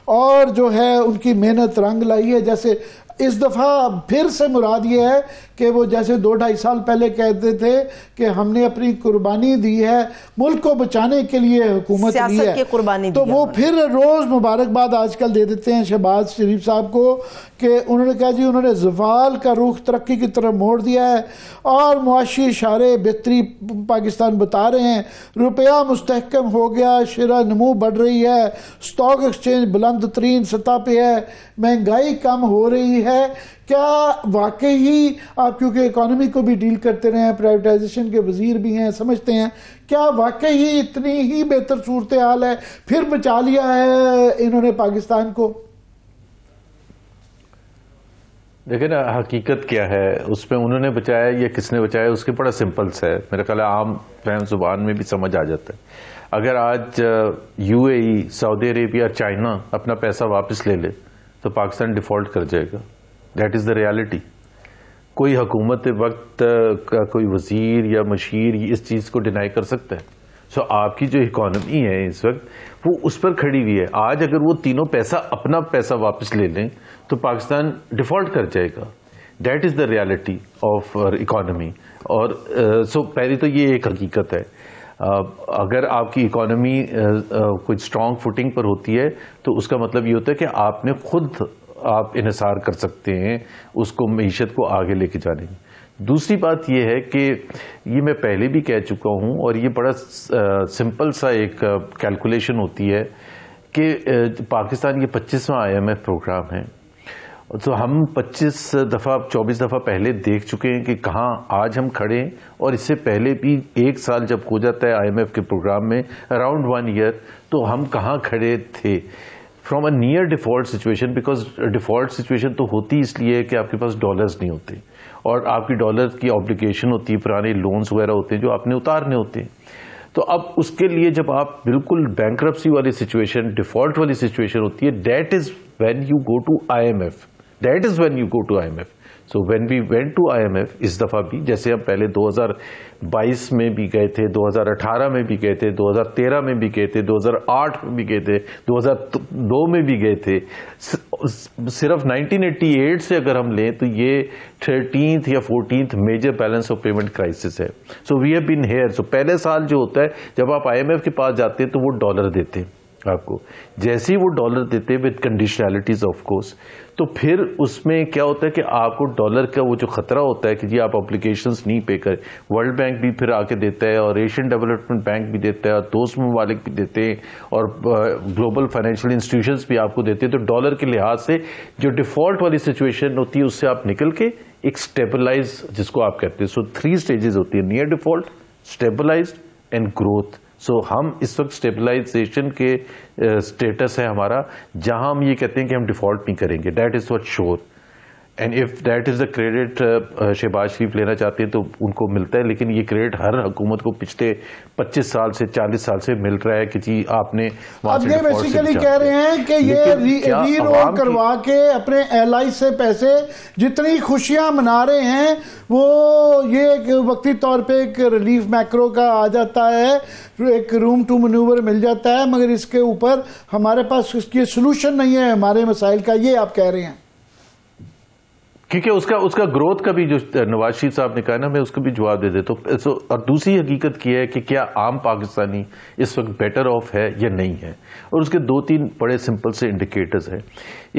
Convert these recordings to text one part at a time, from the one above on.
اور جو ہے ان کی محنت رنگ لائی ہے. جیسے اس دفعہ پھر سے مراد یہ ہے کہ وہ جیسے 2-2.5 سال پہلے کہتے تھے کہ ہم نے اپنی قربانی دی ہے ملک کو بچانے کے لیے, حکومت لی ہے, کی قربانی تو وہ پھر روز مبارکباد آج کل دے دیتے ہیں شہباز شریف صاحب کو کہ انہوں نے کہا جی انہوں نے زوال کا رخ ترقی کی طرف موڑ دیا ہے اور معاشی اشارے بہتری پاکستان بتا رہے ہیں. روپیہ مستحکم ہو گیا, شرح نمو بڑھ رہی ہے, اسٹاک ایکسچینج بلند ترین سطح پہ ہے, مہنگائی کم ہو رہی ہے. کیا واقعی آپ کیونکہ اکانومی کو بھی ڈیل کرتے رہے ہیں, پرائیویٹائزیشن کے وزیر بھی ہیں, سمجھتے ہیں, کیا واقعی اتنی ہی بہتر صورتحال ہے, پھر بچا لیا ہے انہوں نے پاکستان کو؟ دیکھیں نا حقیقت کیا ہے اس میں, انہوں نے بچایا یا کس نے بچایا, اس کے بڑا سمپل سا ہے, میرا خیال ہے عام فہم زبان میں بھی سمجھ آ جاتا ہے. اگر آج UAE, سعودی عربیہ, چائنا اپنا پیسہ واپس لے لے تو پاکستان ڈیفالٹ کر جائے گا. That is the reality. کوئی حکومت وقت کا کوئی وزیر یا مشیر اس چیز کو ڈینائی کر سکتا ہے؟ سو آپ کی جو اکانومی ہے اس وقت وہ اس پر کھڑی ہوئی ہے. آج اگر وہ تینوں اپنا پیسہ واپس لے لیں تو پاکستان ڈیفالٹ کر جائے گا. That is the reality of economy. اور سو پہلی تو یہ ایک حقیقت ہے. اگر آپ کی اکانومی کوئی اسٹرانگ فوٹنگ پر ہوتی ہے تو اس کا مطلب یہ ہوتا ہے کہ آپ نے خود آپ انحصار کر سکتے ہیں اس کو, معیشت کو آگے لے کے جانے میں. دوسری بات یہ ہے کہ یہ میں پہلے بھی کہہ چکا ہوں اور یہ بڑا سمپل سا ایک کیلکولیشن ہوتی ہے کہ پاکستان یہ 25واں IMF پروگرام ہے, تو ہم 24 دفعہ پہلے دیکھ چکے ہیں کہ کہاں آج ہم کھڑے ہیں, اور اس سے پہلے بھی ایک سال جب ہو جاتا ہے IMF کے پروگرام میں اراؤنڈ 1 ایئر, تو ہم کہاں کھڑے تھے from a near default situation. Because default situation تو ہوتی اس لیے کہ آپ کے پاس ڈالرز نہیں ہوتے اور آپ کی ڈالر کی آبلیگیشن ہوتی ہے, پرانے لونز وغیرہ ہوتے ہیں جو آپ نے اتارنے ہوتے ہیں. تو اب اس کے لیے جب آپ بالکل بینکرپسی والی سچویشن, ڈیفالٹ والی سچویشن ہوتی ہے, that is when you go to IMF. That is when you go to IMF. So when we went to IMF اس دفعہ بھی, جیسے ہم پہلے 2022 میں بھی گئے تھے, 2018 میں بھی گئے تھے, 2013 میں بھی گئے تھے, 2008 میں بھی گئے تھے, 2002 میں بھی گئے تھے. صرف 1988 سے اگر ہم لیں تو یہ 13th یا 14th major balance of payment crisis ہے. So we have been here. سو پہلے سال جو ہوتا ہے جب آپ IMF کے پاس جاتے ہیں تو وہ ڈالر دیتے ہیں آپ کو. جیسے ہی وہ ڈالر دیتے ہیں ود کنڈیشنلٹیز آف کورس, تو پھر اس میں کیا ہوتا ہے کہ آپ کو ڈالر کا وہ جو خطرہ ہوتا ہے کہ جی آپ اپلیکیشنز نہیں پے کریں, ورلڈ بینک بھی پھر آ کے دیتا ہے اور ایشین ڈیولپمنٹ بینک بھی دیتا ہے اور دوست ممالک بھی دیتے ہیں اور گلوبل فائنینشیل انسٹیٹیوشنز بھی آپ کو دیتے ہیں. تو ڈالر کے لحاظ سے جو ڈیفالٹ والی سچویشن ہوتی ہے اس سے آپ نکل کے ایک اسٹیبلائز, جس کو آپ کہتے ہیں, سو 3 اسٹیجز ہوتی ہے, نیئر ڈیفالٹ, اسٹیبلائزڈ اینڈ گروتھ. سو ہم اس وقت اسٹیبلائزیشن کے اسٹیٹس ہے ہمارا, جہاں ہم یہ کہتے ہیں کہ ہم ڈیفالٹ نہیں کریں گے. That is what sure. And if that is the credit Shehbaz Sharif لینا چاہتے ہیں تو ان کو ملتا ہے, لیکن یہ کریڈٹ ہر حکومت کو پچھلے 25 سال سے 40 سال سے مل رہا ہے کہ جی آپ نے. اب یہ بیسیکلی کہہ رہے ہیں کہ یہ ری رول کروا کے اپنے ایلائی سے پیسے جتنی خوشیاں منا رہے ہیں وہ یہ وقتی طور پہ ایک ریلیف میکرو کا آ جاتا ہے, ایک روم ٹو مینیور مل جاتا ہے, مگر اس کے اوپر ہمارے پاس اس کی سلوشن نہیں ہے ہمارے مسائل کا, یہ آپ کہہ رہے ہیں. کیونکہ اس کا گروتھ کا بھی جو نواز شریف صاحب نے کہا نا, میں اس کا بھی جواب دے دیتا ہوں. اور دوسری حقیقت یہ ہے کہ کیا عام پاکستانی اس وقت بیٹر آف ہے یا نہیں ہے, اور اس کے 2-3 بڑے سمپل سے انڈیکیٹرز ہیں.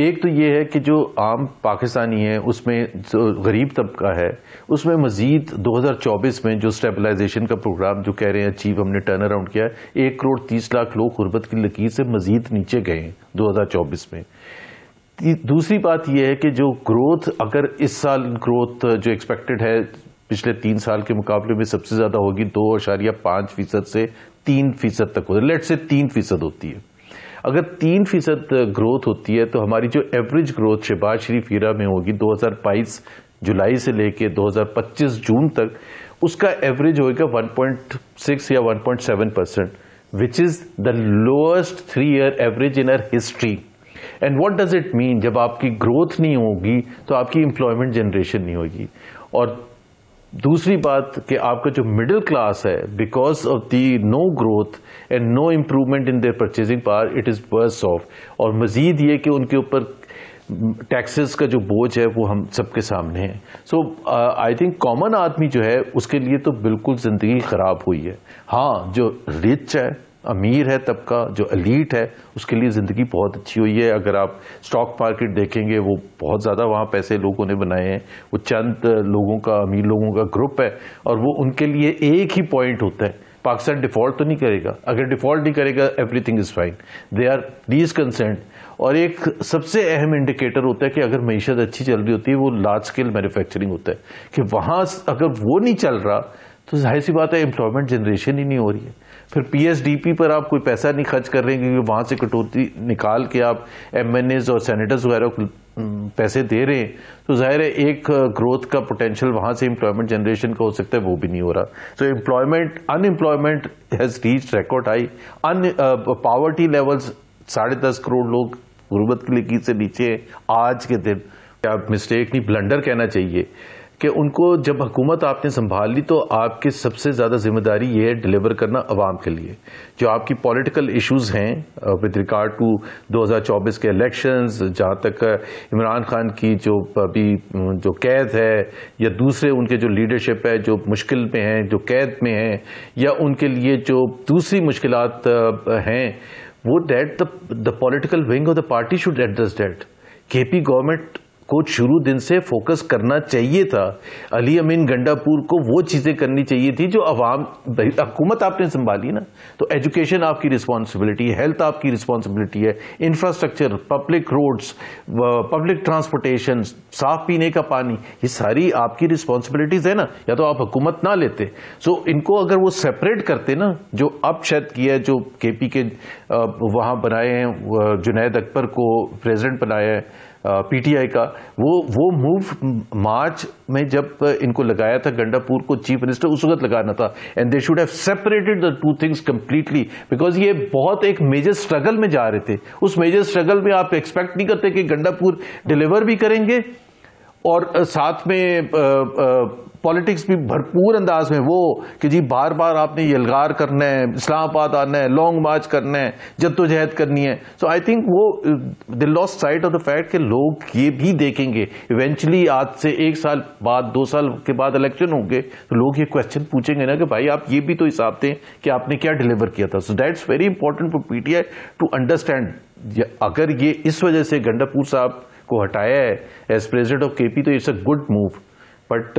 ایک تو یہ ہے کہ جو عام پاکستانی ہے اس میں جو غریب طبقہ ہے اس میں مزید 2024 میں جو اسٹیبلائزیشن کا پروگرام جو کہہ رہے ہیں اچیو ہم نے ٹرن اراؤنڈ کیا ہے, 1,30,00,000 لوگ غربت کی لکیر سے مزید نیچے گئے ہیں 2024 میں. دوسری بات یہ ہے کہ جو گروتھ, اگر اس سال گروتھ جو ایکسپیکٹڈ ہے پچھلے 3 سال کے مقابلے میں سب سے زیادہ ہوگی, 2.5% سے 3% تک ہوتی ہے, لیٹ سے 3% ہوتی ہے. اگر 3% گروتھ ہوتی ہے تو ہماری جو ایوریج گروتھ شہباز شریف ایرا میں ہوگی 2022 جولائی سے لے کے 2025 جون تک, اس کا ایوریج ہوگا 1.6 یا 1.7%, which is the lowest 3-year average in our history. And what does it mean, جب آپ کی گروتھ نہیں ہوگی تو آپ کی امپلائمنٹ جنریشن نہیں ہوگی. اور دوسری بات کہ آپ کا جو مڈل کلاس ہے، because of the no growth and no improvement in their purchasing power, it is worse off. اور مزید یہ کہ ان کے اوپر ٹیکسز کا جو بوجھ ہے وہ ہم سب کے سامنے ہے. سو آئی تھنک کامن آدمی جو ہے اس کے لیے تو بالکل زندگی خراب ہوئی ہے. ہاں جو رچ ہے، امیر ہے طبقہ، جو ایلیٹ ہے، اس کے لیے زندگی بہت اچھی ہوئی ہے. اگر آپ اسٹاک مارکیٹ دیکھیں گے، وہ بہت زیادہ وہاں پیسے لوگوں نے بنائے ہیں. وہ چند لوگوں کا، امیر لوگوں کا گروپ ہے، اور وہ ان کے لیے ایک ہی پوائنٹ ہوتا ہے، پاکستان ڈیفالٹ تو نہیں کرے گا. اگر ڈیفالٹ نہیں کرے گا، everything is fine. They are please concerned. اور ایک سب سے اہم انڈیکیٹر ہوتا ہے کہ اگر معیشت اچھی چل رہی ہوتی ہے، وہ لارج اسکیل مینوفیکچرنگ ہوتا ہے، کہ وہاں اگر وہ نہیں چل رہا تو ظاہر سی بات ہے امپلائمنٹ جنریشن ہی نہیں ہو رہی ہے. پھر پی ایس ڈی پی پر آپ کوئی پیسہ نہیں خرچ کر رہے ہیں، کیونکہ وہاں سے کٹوتی نکال کے آپ ایم این ایز اور سینیٹرز وغیرہ کو پیسے دے رہے ہیں، تو ظاہر ہے ایک گروتھ کا پوٹینشیل وہاں سے امپلائمنٹ جنریشن کا ہو سکتا ہے، وہ بھی نہیں ہو رہا. So unemployment has reach record high. Poverty levels 10.5 crore لوگ غربت کی لکیر سے نیچے ہیں آج کے دن. آپ مسٹیک نہیں، بلنڈر کہنا چاہیے کہ ان کو جب حکومت آپ نے سنبھال لی تو آپ کی سب سے زیادہ ذمہ داری یہ ہے ڈیلیور کرنا عوام کے لیے. جو آپ کی پولیٹیکل ایشوز ہیں ود ریگارڈ ٹو 2024 کے الیکشنز، جہاں تک عمران خان کی جو ابھی جو قید ہے، یا دوسرے ان کے جو لیڈرشپ ہے جو مشکل میں ہیں، جو قید میں ہیں، یا ان کے لیے جو دوسری مشکلات ہیں، وہ that the political wing of the party should address that. کے پی گورنمنٹ کو شروع دن سے فوکس کرنا چاہیے تھا. علی امین گنڈا پور کو وہ چیزیں کرنی چاہیے تھی جو عوام، حکومت آپ نے سنبھالی نا، تو ایجوکیشن آپ کی رسپانسبلٹی ہے، ہیلتھ آپ کی رسپانسبلٹی ہے، infrastructure, public roads, public transportation, صاف پینے کا پانی، یہ ساری آپ کی رسپانسبلٹیز ہے نا. یا تو آپ حکومت نہ لیتے. سو ان کو اگر وہ سیپریٹ کرتے نا، جو اب شاید کیا ہے، جو کے پی کے وہاں بنائے ہیں، جنید اکبر کو پریزیڈنٹ بنایا ہے پی ٹی آئی کا، وہ موو مارچ میں جب ان کو لگایا تھا گنڈا پور کو چیف منسٹر، اس وقت لگانا تھا. And they should have separated the two things completely, because یہ بہت ایک میجر اسٹرگل میں جا رہے تھے. اس میجر اسٹرگل میں آپ ایکسپیکٹ نہیں کرتے کہ گنڈا پور ڈیلیور بھی کریں گے، اور ساتھ میں پالیٹکس بھی بھرپور انداز میں، وہ کہ جی بار بار آپ نے یلغار کرنا ہے، اسلام آباد آنا ہے، لانگ مارچ کرنا ہے، جدوجہد کرنی ہے. سو آئی تھنک وہ they lost sight of the fact کہ لوگ یہ بھی دیکھیں گے ایونچولی، آج سے 1 سال بعد 2 سال کے بعد الیکشن ہوں گے، تو لوگ یہ کوشچن پوچھیں گے نا کہ بھائی آپ یہ بھی تو حساب دیں کہ آپ نے کیا ڈیلیور کیا تھا. So that's very important for P T I to understand. اگر یہ اس وجہ سے گنڈا پور صاحب کو ہٹایا ہے as president of K P, تو it's a good move. But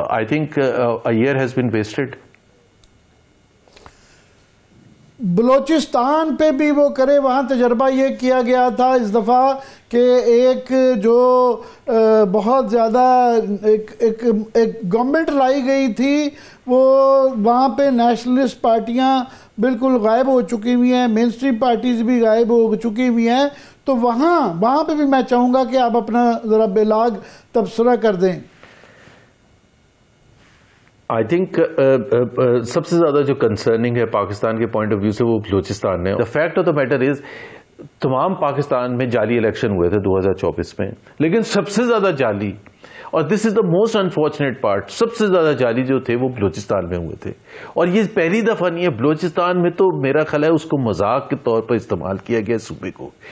I think a year has been wasted. Balochistan پہ بھی وہ کرے، وہاں تجربہ یہ کیا گیا تھا اس دفعہ کہ ایک جو بہت زیادہ ایک گورنمنٹ لائی گئی تھی، وہ وہاں پہ نیشنلسٹ پارٹیاں بالکل غائب ہو چکی ہوئی ہیں، مین اسٹریم پارٹیز بھی غائب ہو چکی ہوئی ہیں. تو وہاں پہ بھی میں چاہوں گا کہ آپ اپنا ذرا بلاگ تبصرہ کر دیں. آئی تھنک سب سے زیادہ جو کنسرننگ ہے پاکستان کے پوائنٹ آف ویو سے، وہ بلوچستان ہے. The fact of the matter is تمام پاکستان میں جعلی الیکشن ہوئے تھے 2024 میں، لیکن سب سے زیادہ جعلی، اور دس از دا موسٹ انفارچونیٹ پارٹ، سب سے زیادہ جعلی جو تھے وہ بلوچستان میں ہوئے تھے. اور یہ پہلی دفعہ نہیں ہے. بلوچستان میں تو میرا خیال ہے اس کو مذاق کے طور پر استعمال کیا گیا صوبے کو.